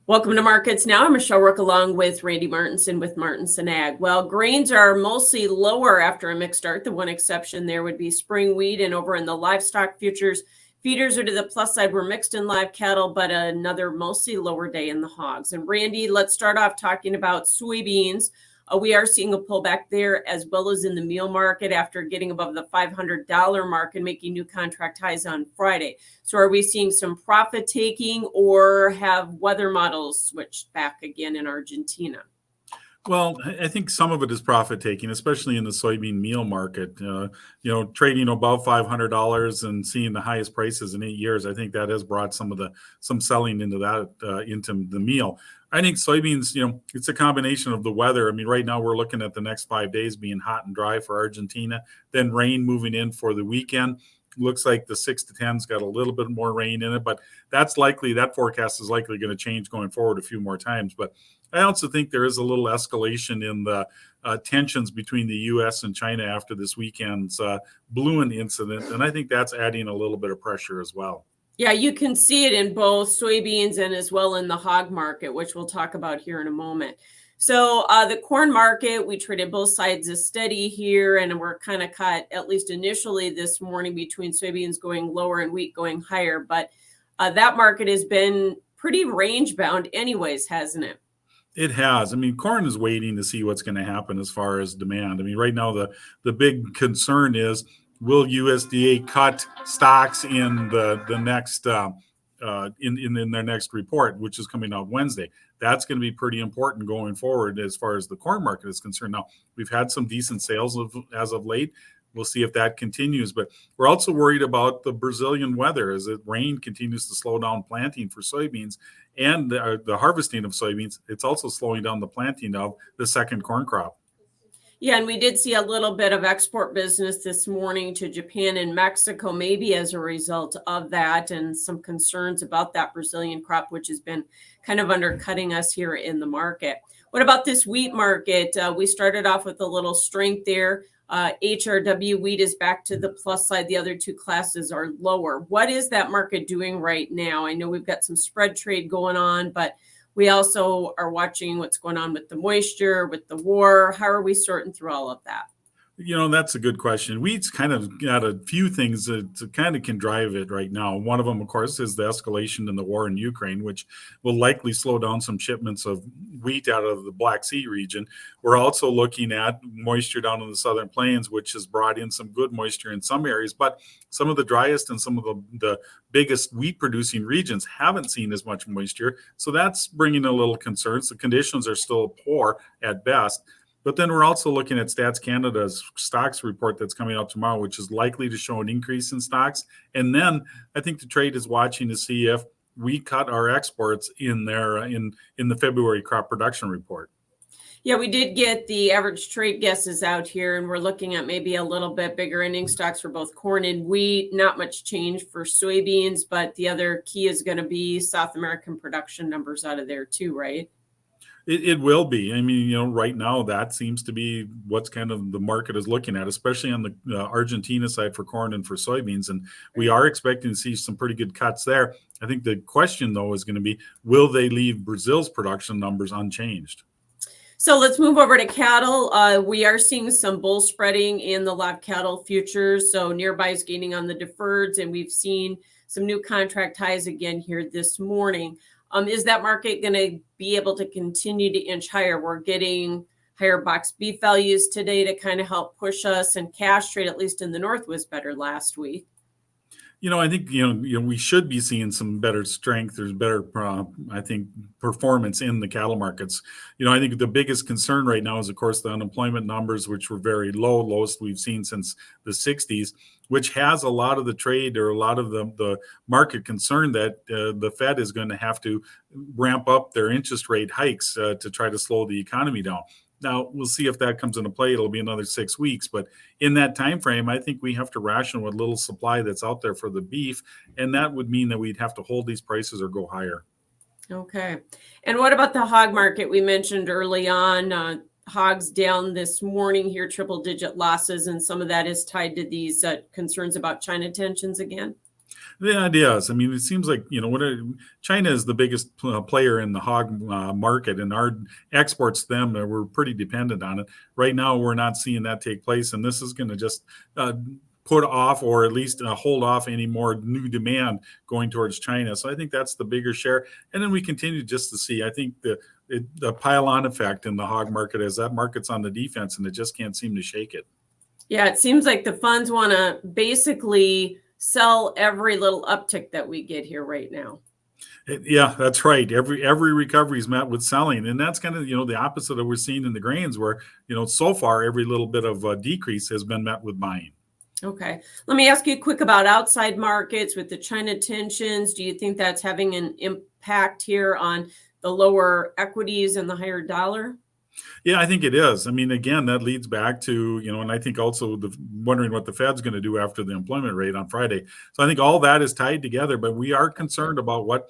Welcome to Markets Now. I'm Michelle Rook along with Randy Martinson with Martinson Ag. Well, grains are mostly lower after a mixed start. The one exception there would be spring wheat, and over in the livestock futures, feeders are to the plus side. We're mixed in live cattle, but another mostly lower day in the hogs. And Randy, let's start off talking about soybeans. We are seeing a pullback there as well as in the meal market after getting above the $500 mark and making new contract highs on Friday. So are we seeing some profit taking, or have weather models switched back again in Argentina? Well, I think some of it is profit taking, especially in the soybean meal market. Trading above $500 and seeing the highest prices in 8 years. I think that has brought some selling into the meal. I think soybeans, it's a combination of the weather. I mean, right now we're looking at the next 5 days being hot and dry for Argentina, then rain moving in for the weekend. Looks like the 6 to 10's got a little bit more rain in it, but that forecast is likely going to change going forward a few more times. But I also think there is a little escalation in the tensions between the U.S. and China after this weekend's balloon incident, and I think that's adding a little bit of pressure as well. Yeah, you can see it in both soybeans and as well in the hog market, which we'll talk about here in a moment. So the corn market, we traded both sides as steady here, and we're kind of caught, at least initially this morning, between soybeans going lower and wheat going higher. But that market has been pretty range bound anyways, hasn't it? It has. I mean, corn is waiting to see what's going to happen as far as demand. I mean, right now the big concern is, will USDA cut stocks in the next in their next report, which is coming out Wednesday? That's going to be pretty important going forward as far as the corn market is concerned. Now, we've had some decent sales as of late. We'll see if that continues, but we're also worried about the Brazilian weather as the rain continues to slow down planting for soybeans and the harvesting of soybeans. It's also slowing down the planting of the second corn crop. Yeah, and we did see a little bit of export business this morning to Japan and Mexico, maybe as a result of that, and some concerns about that Brazilian crop, which has been kind of undercutting us here in the market. What about this wheat market? We started off with a little strength there. HRW wheat is back to the plus side. The other two classes are lower. What is that market doing right now? I know we've got some spread trade going on, but we also are watching what's going on with the moisture, with the war. How are we sorting through all of that? That's a good question. Wheat's kind of got a few things that kind of can drive it right now. One of them, of course, is the escalation in the war in Ukraine, which will likely slow down some shipments of wheat out of the Black Sea region. We're also looking at moisture down in the Southern Plains, which has brought in some good moisture in some areas, but some of the driest and some of the biggest wheat producing regions haven't seen as much moisture. So that's bringing a little concerns. The conditions are still poor at best. But then we're also looking at Stats Canada's stocks report that's coming out tomorrow, which is likely to show an increase in stocks. And then I think the trade is watching to see if we cut our exports in the February crop production report. Yeah, we did get the average trade guesses out here, and we're looking at maybe a little bit bigger ending stocks for both corn and wheat. Not much change for soybeans, but the other key is going to be South American production numbers out of there too, right? It will be. I mean, right now that seems to be what's kind of the market is looking at, especially on the Argentina side for corn and for soybeans. And we are expecting to see some pretty good cuts there. I think the question, though, is going to be, will they leave Brazil's production numbers unchanged? So let's move over to cattle. We are seeing some bull spreading in the live cattle futures. So nearby is gaining on the deferreds, and we've seen some new contract highs again here this morning. Is that market going to be able to continue to inch higher? We're getting higher box beef values today to kind of help push us, and cash trade, at least in the north, was better last week. I think, we should be seeing some better strength. There's better, I think, performance in the cattle markets. I think the biggest concern right now is, of course, the unemployment numbers, which were very low, lowest we've seen since the 60s, which has a lot of the trade or a lot of the market concern that the Fed is going to have to ramp up their interest rate hikes to try to slow the economy down. Now, we'll see if that comes into play. It'll be another 6 weeks. But in that time frame, I think we have to ration what little supply that's out there for the beef. And that would mean that we'd have to hold these prices or go higher. Okay. And what about the hog market? We mentioned early on, hogs down this morning here, triple-digit losses. And some of that is tied to these concerns about China tensions again. Yeah, it is. I mean, it seems like, China is the biggest player in the hog market, and our exports to them, we're pretty dependent on it. Right now, we're not seeing that take place, and this is going to just uh, put off, or at least hold off any more new demand going towards China. So I think that's the bigger share. And then we continue just to see, I think the pile-on effect in the hog market is that market's on the defense, and it just can't seem to shake it. Yeah, it seems like the funds want to basically sell every little uptick that we get here right now. Yeah, that's right. Every recovery is met with selling, and that's kind of the opposite that we're seeing in the grains, where so far every little bit of decrease has been met with buying. Okay, let me ask you quick about outside markets with the China tensions. Do you think that's having an impact here on the lower equities and the higher dollar? Yeah, I think it is. I mean, again, that leads back to, and I think also wondering what the Fed's going to do after the employment rate on Friday. So I think all that is tied together, but we are concerned about what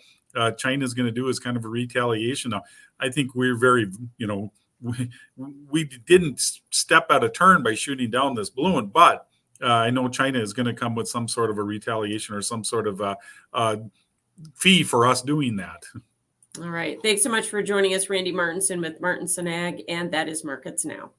China is going to do as kind of a retaliation. Now, I think we're very, we didn't step out of turn by shooting down this balloon, but I know China is going to come with some sort of a retaliation or some sort of fee for us doing that. All right. Thanks so much for joining us, Randy Martinson with Martinson Ag, and that is Markets Now.